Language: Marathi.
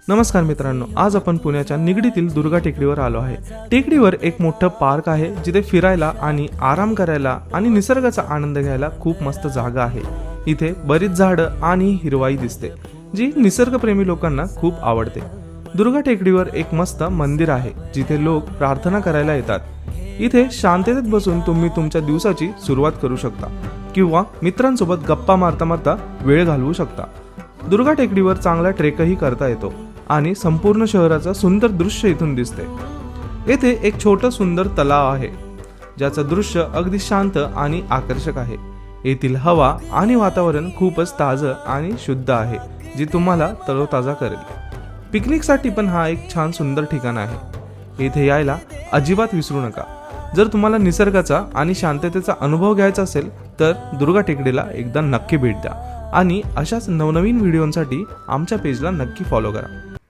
नमस्कार मित्रांनो, आज आपण पुण्याच्या निगडीतील दुर्गा टेकडीवर आलो आहे। टेकडीवर एक मोठं पार्क आहे जिथे फिरायला आणि आराम करायला आणि निसर्गाचा आनंद घ्यायला खूप मस्त जागा आहे। इथे बरीच झाडं आणि हिरवाई दिसते जी निसर्गप्रेमी लोकांना खूप आवडते। दुर्गा टेकडीवर एक मस्त मंदिर आहे जिथे लोक प्रार्थना करायला येतात। इथे शांततेत बसून तुम्ही तुमच्या दिवसाची सुरुवात करू शकता किंवा मित्रांसोबत गप्पा मारता मारता वेळ घालवू शकता। दुर्गा टेकडीवर चांगला ट्रेकही करता येतो आणि संपूर्ण शहराचं सुंदर दृश्य इथून दिसते। येथे एक छोटं सुंदर तलाव आहे ज्याचं दृश्य अगदी शांत आणि आकर्षक आहे। येथील हवा आणि वातावरण खूपच ताजं आणि शुद्ध आहे जे तुम्हाला तरोताजा करेल। पिकनिकसाठी पण हा एक छान सुंदर ठिकाण आहे। येथे यायला अजिबात विसरू नका। जर तुम्हाला निसर्गाचा आणि शांततेचा अनुभव घ्यायचा असेल तर दुर्गा टेकडीला एकदा नक्की भेट द्या आणि अशाच नवनवीन व्हिडिओंसाठी आमच्या पेजला नक्की फॉलो करा।